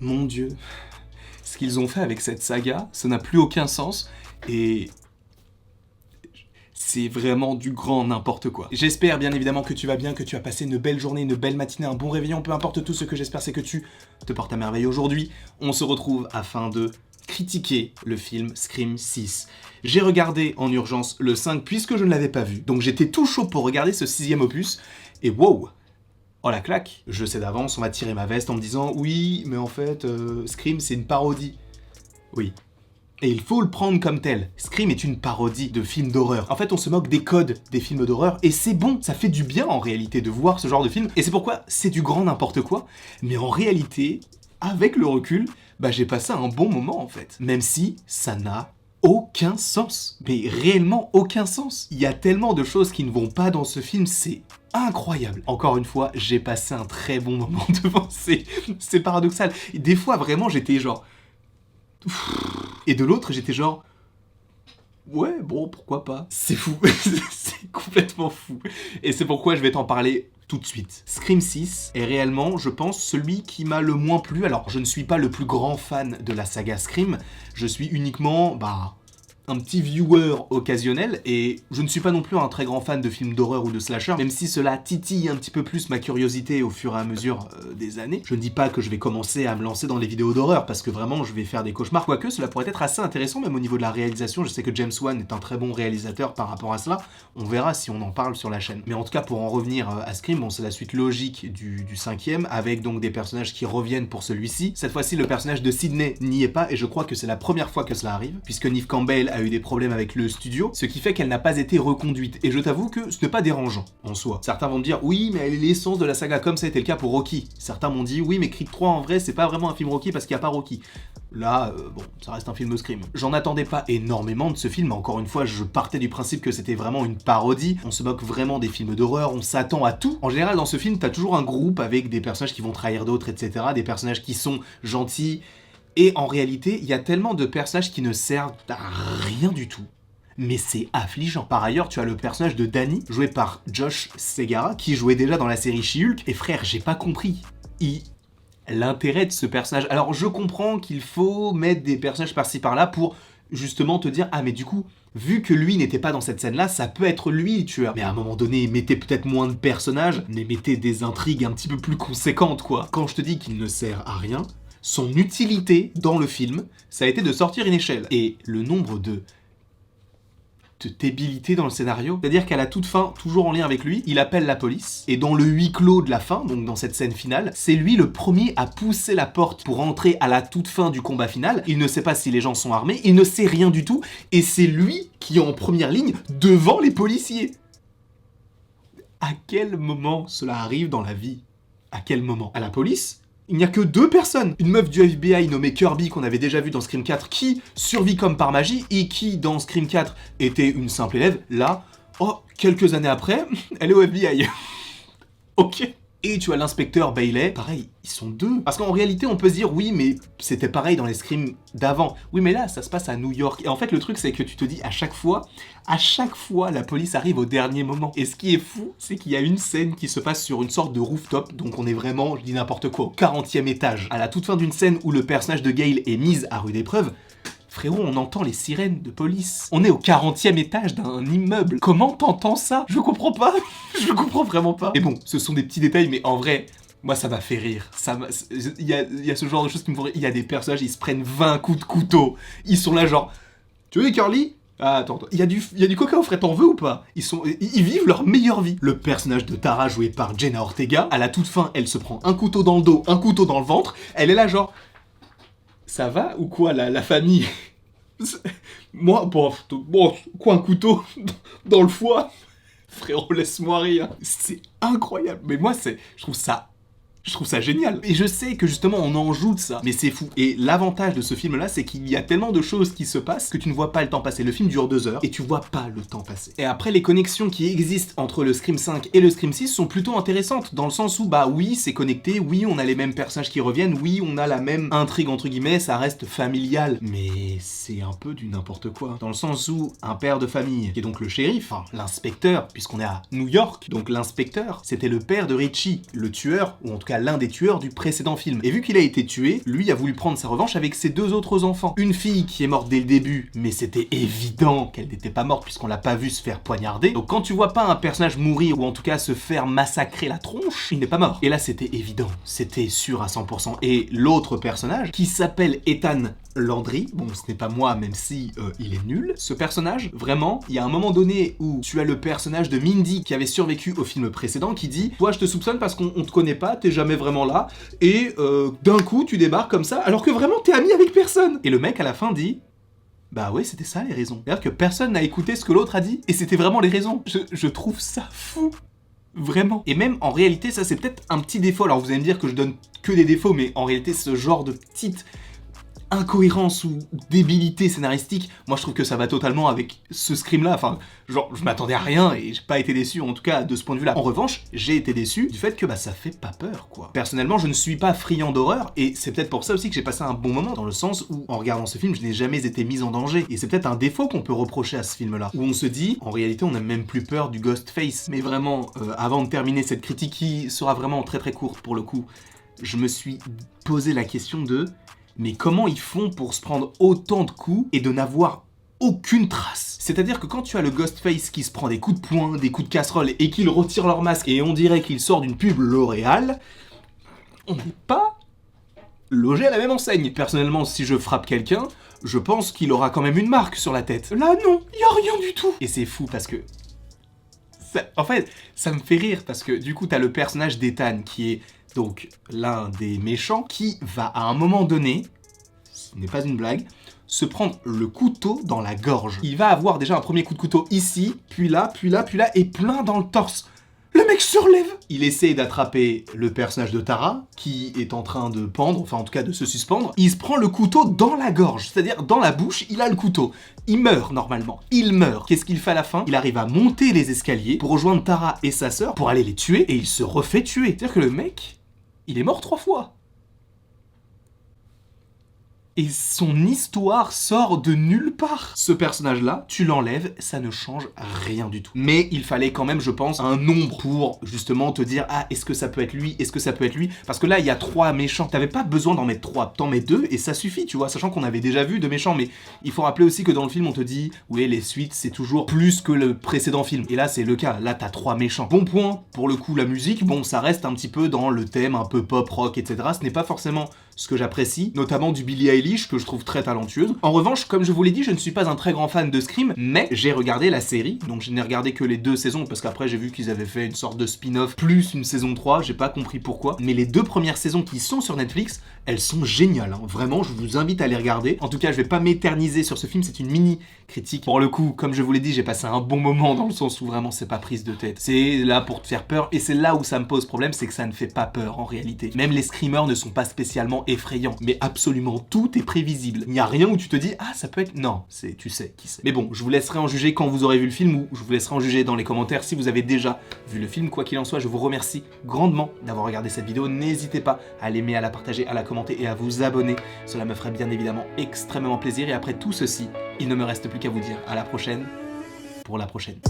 Mon Dieu, ce qu'ils ont fait avec cette saga, ça n'a plus aucun sens, et c'est vraiment du grand n'importe quoi. J'espère bien évidemment que tu vas bien, que tu as passé une belle journée, une belle matinée, un bon réveillon, peu importe tout, ce que j'espère c'est que tu te portes à merveille aujourd'hui. On se retrouve afin de critiquer le film Scream 6. J'ai regardé en urgence le 5 puisque je ne l'avais pas vu, donc j'étais tout chaud pour regarder ce 6e opus, et wow! Oh la claque! Je sais d'avance, on va tirer ma veste en me disant « Oui, mais en fait, Scream c'est une parodie. » Oui. Et il faut le prendre comme tel. Scream est une parodie de films d'horreur. En fait, on se moque des codes des films d'horreur, et c'est bon, ça fait du bien en réalité de voir ce genre de film, et c'est pourquoi c'est du grand n'importe quoi, mais en réalité, avec le recul, j'ai passé un bon moment en fait. Même si ça n'a aucun sens. Mais réellement aucun sens. Il y a tellement de choses qui ne vont pas dans ce film, c'est incroyable. Encore une fois, j'ai passé un très bon moment devant, c'est paradoxal. Des fois, vraiment, j'étais genre... Et de l'autre, j'étais genre... Ouais, bon, pourquoi pas. C'est fou. C'est complètement fou. Et c'est pourquoi je vais t'en parler tout de suite. Scream 6 est réellement, je pense, celui qui m'a le moins plu. Alors, je ne suis pas le plus grand fan de la saga Scream. Je suis uniquement, un petit viewer occasionnel, et je ne suis pas non plus un très grand fan de films d'horreur ou de slasher, même si cela titille un petit peu plus ma curiosité au fur et à mesure des années. Je ne dis pas que je vais commencer à me lancer dans les vidéos d'horreur, parce que vraiment je vais faire des cauchemars, quoique cela pourrait être assez intéressant, même au niveau de la réalisation. Je sais que James Wan est un très bon réalisateur par rapport à cela, on verra si on en parle sur la chaîne. Mais en tout cas, pour en revenir à Scream, bon, c'est la suite logique du 5e, avec donc des personnages qui reviennent pour celui-ci. Cette fois-ci, le personnage de Sidney n'y est pas, et je crois que c'est la première fois que cela arrive, puisque Neve Campbell a eu des problèmes avec le studio, ce qui fait qu'elle n'a pas été reconduite. Et je t'avoue que ce n'est pas dérangeant, en soi. Certains vont me dire, oui, mais elle est l'essence de la saga, comme ça a été le cas pour Rocky. Certains m'ont dit, oui, mais Creed 3, en vrai, c'est pas vraiment un film Rocky parce qu'il n'y a pas Rocky. Là, bon, ça reste un film Scream. J'en attendais pas énormément de ce film, encore une fois, je partais du principe que c'était vraiment une parodie. On se moque vraiment des films d'horreur, on s'attend à tout. En général, dans ce film, t'as toujours un groupe avec des personnages qui vont trahir d'autres, etc. Des personnages qui sont gentils. Et en réalité, il y a tellement de personnages qui ne servent à rien du tout. Mais c'est affligeant. Par ailleurs, tu as le personnage de Danny, joué par Josh Segarra, qui jouait déjà dans la série She-Hulk. Et frère, j'ai pas compris. L'intérêt de ce personnage... Alors, je comprends qu'il faut mettre des personnages par-ci par-là pour justement te dire « Ah, mais du coup, vu que lui n'était pas dans cette scène-là, ça peut être lui le tueur. » Mais à un moment donné, mettez peut-être moins de personnages, mais mettez des intrigues un petit peu plus conséquentes, quoi. Quand je te dis qu'il ne sert à rien, son utilité dans le film, ça a été de sortir une échelle. Et le nombre de débilité dans le scénario, c'est-à-dire qu'à la toute fin, toujours en lien avec lui, il appelle la police, et dans le huis clos de la fin, donc dans cette scène finale, c'est lui le premier à pousser la porte pour entrer à la toute fin du combat final. Il ne sait pas si les gens sont armés, il ne sait rien du tout, et c'est lui qui est en première ligne devant les policiers. À quel moment cela arrive dans la vie? À quel moment? À la police? Il n'y a que 2 personnes. Une meuf du FBI nommée Kirby qu'on avait déjà vue dans Scream 4 qui survit comme par magie et qui dans Scream 4 était une simple élève. Là, quelques années après, elle est au FBI. Ok. Et tu as l'inspecteur Bailey, pareil, ils sont 2. Parce qu'en réalité, on peut se dire, oui, mais c'était pareil dans les Scream d'avant. Oui, mais là, ça se passe à New York. Et en fait, le truc, c'est que tu te dis, à chaque fois, la police arrive au dernier moment. Et ce qui est fou, c'est qu'il y a une scène qui se passe sur une sorte de rooftop, donc on est vraiment, je dis n'importe quoi, au 40e étage. À la toute fin d'une scène où le personnage de Gail est mise à rude épreuve, frérot, on entend les sirènes de police. On est au 40e étage d'un immeuble. Comment t'entends ça? Je comprends pas. Je comprends vraiment pas. Et bon, ce sont des petits détails, mais en vrai, moi ça m'a fait rire. Il y a ce genre de choses qui me font rire. Il y a des personnages, ils se prennent 20 coups de couteau. Ils sont là genre, tu veux Curly? Ah, attends, il y a du coca au frais, t'en veux ou pas? Ils vivent leur meilleure vie. Le personnage de Tara, joué par Jenna Ortega, à la toute fin, elle se prend un couteau dans le dos, un couteau dans le ventre. Elle est là genre... Ça va ou quoi, la famille? Moi, bon, quoi, un couteau dans le foie? Frérot, laisse-moi rire. C'est incroyable. Mais moi, je trouve ça génial. Et je sais que justement, on en joue de ça. Mais c'est fou. Et l'avantage de ce film-là, c'est qu'il y a tellement de choses qui se passent que tu ne vois pas le temps passer. Le film dure 2 heures et tu vois pas le temps passer. Et après, les connexions qui existent entre le Scream 5 et le Scream 6 sont plutôt intéressantes. Dans le sens où, oui, c'est connecté. Oui, on a les mêmes personnages qui reviennent. Oui, on a la même intrigue, entre guillemets. Ça reste familial. Mais c'est un peu du n'importe quoi. Dans le sens où un père de famille, qui est donc le shérif, l'inspecteur, puisqu'on est à New York, donc l'inspecteur, c'était le père de Richie, le tueur, ou en tout cas cas l'un des tueurs du précédent film. Et vu qu'il a été tué, lui a voulu prendre sa revanche avec ses 2 autres enfants. Une fille qui est morte dès le début, mais c'était évident qu'elle n'était pas morte puisqu'on l'a pas vu se faire poignarder. Donc quand tu vois pas un personnage mourir ou en tout cas se faire massacrer la tronche, il n'est pas mort. Et là c'était évident, c'était sûr à 100%. Et l'autre personnage, qui s'appelle Ethan Landry, bon ce n'est pas moi même si il est nul, ce personnage, vraiment, il y a un moment donné où tu as le personnage de Mindy qui avait survécu au film précédent qui dit « Toi je te soupçonne parce qu'on te connaît pas, t'es jamais vraiment là, et d'un coup tu débarques comme ça alors que vraiment t'es ami avec personne !» Et le mec à la fin dit « Bah ouais, c'était ça les raisons. » C'est-à-dire que personne n'a écouté ce que l'autre a dit, et c'était vraiment les raisons. Je trouve ça fou. Vraiment. Et même, en réalité, ça c'est peut-être un petit défaut. Alors vous allez me dire que je donne que des défauts, mais en réalité, ce genre de petite incohérence ou débilité scénaristique, moi je trouve que ça va totalement avec ce Scream là, enfin genre je m'attendais à rien et j'ai pas été déçu en tout cas de ce point de vue là. En revanche, j'ai été déçu du fait que bah ça fait pas peur quoi. Personnellement je ne suis pas friand d'horreur et c'est peut-être pour ça aussi que j'ai passé un bon moment dans le sens où en regardant ce film je n'ai jamais été mis en danger et c'est peut-être un défaut qu'on peut reprocher à ce film là, où on se dit en réalité on n'a même plus peur du Ghostface. Mais vraiment, avant de terminer cette critique qui sera vraiment très très courte pour le coup, je me suis posé la question de mais comment ils font pour se prendre autant de coups et de n'avoir aucune trace? C'est-à-dire que quand tu as le Ghostface qui se prend des coups de poing, des coups de casserole et qu'ils retirent leur masque et on dirait qu'il sort d'une pub L'Oréal, on n'est pas logé à la même enseigne. Personnellement, si je frappe quelqu'un, je pense qu'il aura quand même une marque sur la tête. Là, non, il y a rien du tout. Et c'est fou parce que en fait, ça me fait rire parce que du coup, t'as le personnage d'Ethan qui est donc l'un des méchants qui va à un moment donné, ce n'est pas une blague, se prendre le couteau dans la gorge. Il va avoir déjà un premier coup de couteau ici, puis là, puis là, puis là, et plein dans le torse. Le mec se relève. Il essaie d'attraper le personnage de Tara, qui est en train de pendre, enfin en tout cas de se suspendre. Il se prend le couteau dans la gorge, c'est-à-dire dans la bouche, il a le couteau. Il meurt normalement, il meurt. Qu'est-ce qu'il fait à la fin? Il arrive à monter les escaliers pour rejoindre Tara et sa sœur, pour aller les tuer, et il se refait tuer. C'est-à-dire que le mec, il est mort 3 fois. Et son histoire sort de nulle part. Ce personnage-là, tu l'enlèves, ça ne change rien du tout. Mais il fallait quand même, je pense, un nombre pour justement te dire « Ah, est-ce que ça peut être lui? Est-ce que ça peut être lui ?» Parce que là, il y a 3 méchants. T'avais pas besoin d'en mettre 3, t'en mets 2 et ça suffit, tu vois, sachant qu'on avait déjà vu 2 méchants. Mais il faut rappeler aussi que dans le film, on te dit « Oui, les suites, c'est toujours plus que le précédent film. » Et là, c'est le cas. Là, t'as 3 méchants. Bon point, pour le coup, la musique, bon, ça reste un petit peu dans le thème un peu pop, rock, etc. Ce n'est pas forcément ce que j'apprécie, notamment du Billie Eilish, que je trouve très talentueuse. En revanche, comme je vous l'ai dit, je ne suis pas un très grand fan de Scream, mais j'ai regardé la série, donc je n'ai regardé que les 2 saisons, parce qu'après j'ai vu qu'ils avaient fait une sorte de spin-off, plus une saison 3, j'ai pas compris pourquoi, mais les 2 premières saisons qui sont sur Netflix, elles sont géniales, hein. Vraiment, je vous invite à les regarder. En tout cas, je vais pas m'éterniser sur ce film, c'est une mini-critique. Pour le coup, comme je vous l'ai dit, j'ai passé un bon moment, dans le sens où vraiment c'est pas prise de tête. C'est là pour te faire peur, et c'est là où ça me pose problème, c'est que ça ne fait pas peur en réalité. Même les screamers ne sont pas spécialement effrayants, mais absolument tout est prévisible. Il n'y a rien où tu te dis « Ah, ça peut être... » Non, tu sais qui c'est. Mais bon, je vous laisserai en juger quand vous aurez vu le film, ou je vous laisserai en juger dans les commentaires si vous avez déjà vu le film. Quoi qu'il en soit, je vous remercie grandement d'avoir regardé cette vidéo. N'hésitez pas à l'aimer, à la partager, à la commenter et à vous abonner. Cela me ferait bien évidemment extrêmement plaisir. Et après tout ceci, il ne me reste plus qu'à vous dire à la prochaine pour la prochaine.